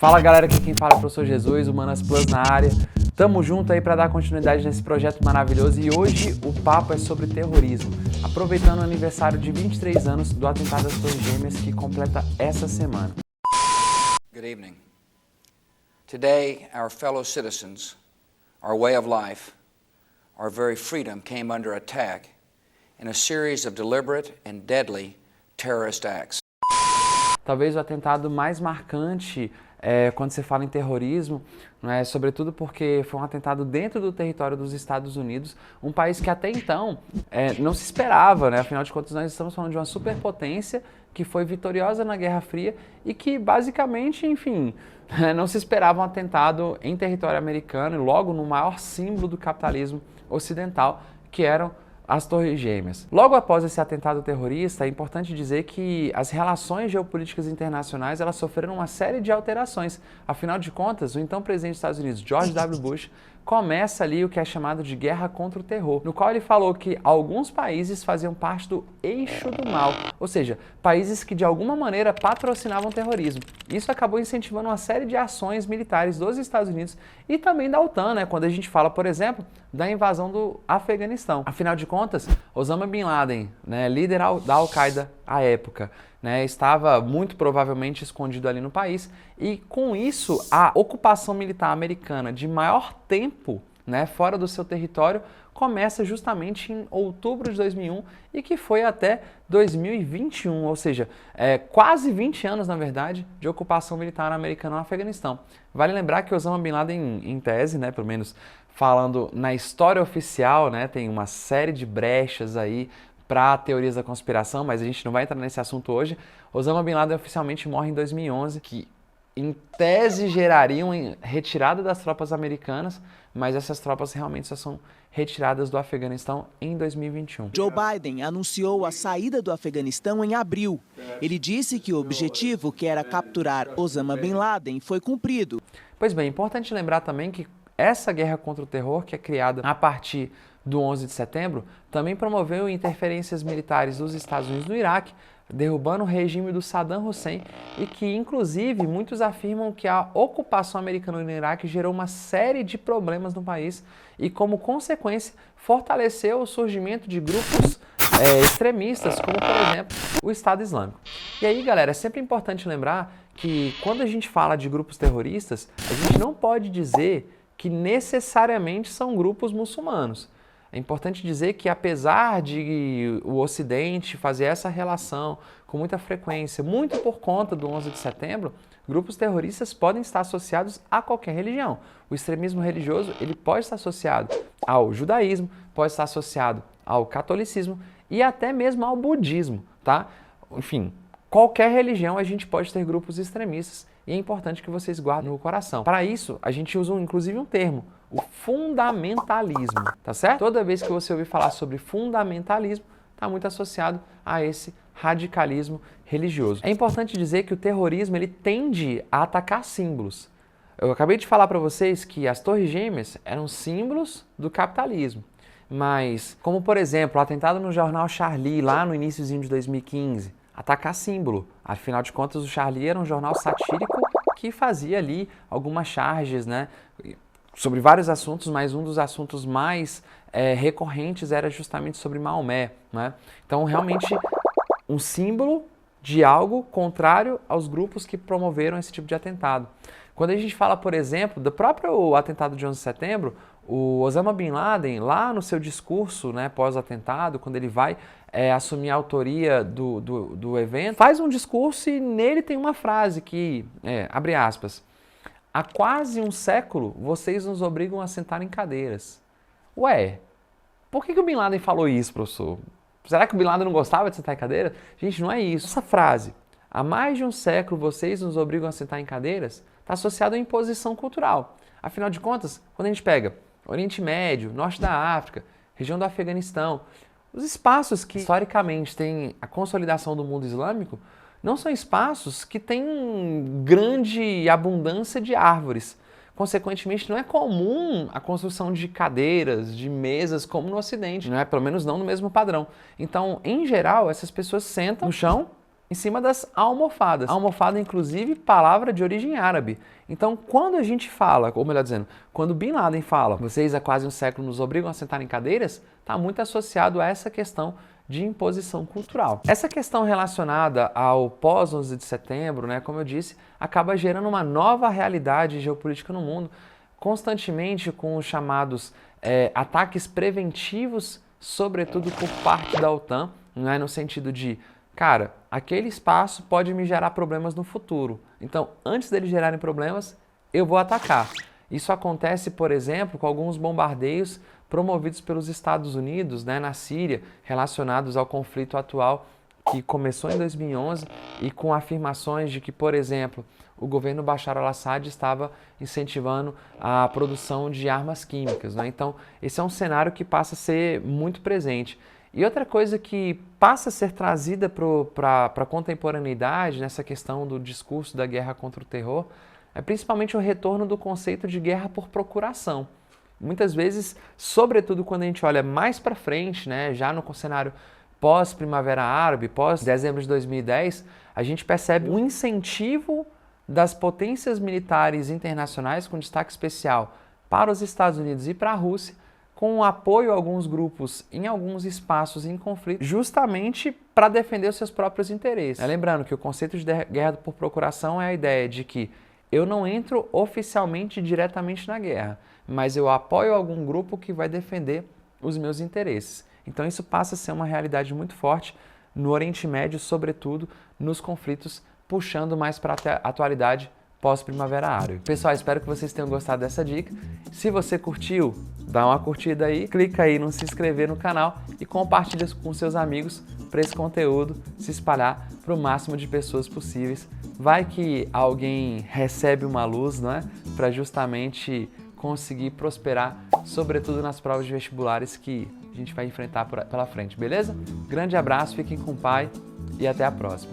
Fala galera, aqui quem fala é o Professor Jesus, Humanas Plus na área. Tamo junto aí para dar continuidade nesse projeto maravilhoso e hoje o papo é sobre terrorismo, aproveitando o aniversário de 23 anos do atentado às Torres Gêmeas que completa essa semana. Good evening. Today, our fellow citizens, our way of life, our very freedom came under attack in a series of deliberate and deadly terrorist acts. Talvez o atentado mais marcante quando se fala em terrorismo, né, sobretudo porque foi um atentado dentro do território dos Estados Unidos, um país que até então não se esperava, né? Afinal de contas nós estamos falando de uma superpotência que foi vitoriosa na Guerra Fria e que basicamente, enfim, não se esperava um atentado em território americano e logo no maior símbolo do capitalismo ocidental, que eram as Torres Gêmeas. Logo após esse atentado terrorista, é importante dizer que as relações geopolíticas internacionais elas sofreram uma série de alterações. Afinal de contas, o então presidente dos Estados Unidos, George W. Bush, começa ali o que é chamado de guerra contra o terror, no qual ele falou que alguns países faziam parte do eixo do mal, ou seja, países que de alguma maneira patrocinavam o terrorismo. Isso acabou incentivando uma série de ações militares dos Estados Unidos e também da OTAN, né? Quando a gente fala, por exemplo, da invasão do Afeganistão. Afinal de contas, Osama Bin Laden, né, líder da Al-Qaeda à época, né, estava muito provavelmente escondido ali no país e com isso a ocupação militar americana de maior tempo, né, fora do seu território começa justamente em outubro de 2001 e que foi até 2021, ou seja, quase 20 anos, na verdade, de ocupação militar americana no Afeganistão. Vale lembrar que Osama Bin Laden, em tese, né, pelo menos falando na história oficial, né, tem uma série de brechas aí para teorias da conspiração, mas a gente não vai entrar nesse assunto hoje. Osama Bin Laden oficialmente morre em 2011, que em tese gerariam retirada das tropas americanas, mas essas tropas realmente só são retiradas do Afeganistão em 2021. Joe Biden anunciou a saída do Afeganistão em abril. Ele disse que o objetivo, que era capturar Osama Bin Laden, foi cumprido. Pois bem, é importante lembrar também que essa guerra contra o terror, que é criada a partir do 11 de setembro, também promoveu interferências militares dos Estados Unidos no Iraque, derrubando o regime do Saddam Hussein e que, inclusive, muitos afirmam que a ocupação americana no Iraque gerou uma série de problemas no país e, como consequência, fortaleceu o surgimento de grupos extremistas, como, por exemplo, o Estado Islâmico. E aí, galera, é sempre importante lembrar que, quando a gente fala de grupos terroristas, a gente não pode dizer que necessariamente são grupos muçulmanos. É importante dizer que, apesar de o Ocidente fazer essa relação com muita frequência, muito por conta do 11 de setembro, grupos terroristas podem estar associados a qualquer religião. O extremismo religioso ele pode estar associado ao judaísmo, pode estar associado ao catolicismo e até mesmo ao budismo, tá? Enfim, qualquer religião a gente pode ter grupos extremistas e é importante que vocês guardem no coração. Para isso, a gente usa inclusive um termo, o fundamentalismo, tá certo? Toda vez que você ouvir falar sobre fundamentalismo, está muito associado a esse radicalismo religioso. É importante dizer que o terrorismo ele tende a atacar símbolos. Eu acabei de falar para vocês que as Torres Gêmeas eram símbolos do capitalismo. Mas, como por exemplo, o atentado no jornal Charlie, lá no iniciozinho de 2015, atacar símbolo. Afinal de contas, o Charlie era um jornal satírico que fazia ali algumas charges, né, sobre vários assuntos, mas um dos assuntos mais recorrentes era justamente sobre Maomé, né? Então, realmente, um símbolo de algo contrário aos grupos que promoveram esse tipo de atentado. Quando a gente fala, por exemplo, do próprio atentado de 11 de setembro, o Osama Bin Laden, lá no seu discurso, né, pós-atentado, quando ele vai assumir a autoria do evento, faz um discurso e nele tem uma frase que, abre aspas, há quase um século vocês nos obrigam a sentar em cadeiras. Ué, por que o Bin Laden falou isso, professor? Será que o Bin Laden não gostava de sentar em cadeira? Gente, não é isso. Essa frase, há mais de um século vocês nos obrigam a sentar em cadeiras, está associada à imposição cultural. Afinal de contas, quando a gente pega Oriente Médio, Norte da África, região do Afeganistão, os espaços que historicamente têm a consolidação do mundo islâmico não são espaços que têm grande abundância de árvores. Consequentemente, não é comum a construção de cadeiras, de mesas como no Ocidente, não é? Pelo menos não no mesmo padrão. Então, em geral, essas pessoas sentam no chão em cima das almofadas. Almofada, inclusive, palavra de origem árabe. Então, quando a gente fala, ou melhor dizendo, quando Bin Laden fala, vocês há quase um século nos obrigam a sentar em cadeiras, está muito associado a essa questão de imposição cultural. Essa questão relacionada ao pós-11 de setembro, né, como eu disse, acaba gerando uma nova realidade geopolítica no mundo, constantemente com os chamados ataques preventivos, sobretudo por parte da OTAN, não é, no sentido de, cara, aquele espaço pode me gerar problemas no futuro. Então, antes deles gerarem problemas, eu vou atacar. Isso acontece, por exemplo, com alguns bombardeios promovidos pelos Estados Unidos, né, na Síria, relacionados ao conflito atual que começou em 2011 e com afirmações de que, por exemplo, o governo Bashar al-Assad estava incentivando a produção de armas químicas, né? Então, esse é um cenário que passa a ser muito presente. E outra coisa que passa a ser trazida para a contemporaneidade, nessa questão do discurso da guerra contra o terror, é principalmente o retorno do conceito de guerra por procuração. Muitas vezes, sobretudo quando a gente olha mais para frente, né, já no cenário pós-Primavera Árabe, pós-dezembro de 2010, a gente percebe um incentivo das potências militares internacionais, com destaque especial para os Estados Unidos e para a Rússia, com apoio a alguns grupos em alguns espaços em conflito, justamente para defender os seus próprios interesses. Lembrando que o conceito de guerra por procuração é a ideia de que eu não entro oficialmente diretamente na guerra, mas eu apoio algum grupo que vai defender os meus interesses. Então isso passa a ser uma realidade muito forte no Oriente Médio, sobretudo nos conflitos, puxando mais para a atualidade pós-Primavera Árabe. Pessoal, espero que vocês tenham gostado dessa dica. Se você curtiu, dá uma curtida aí, clica aí no se inscrever no canal e compartilha com seus amigos para esse conteúdo se espalhar para o máximo de pessoas possíveis. Vai que alguém recebe uma luz, não é? Para justamente conseguir prosperar, sobretudo nas provas de vestibulares que a gente vai enfrentar pela frente, beleza? Grande abraço, fiquem com o Pai e até a próxima.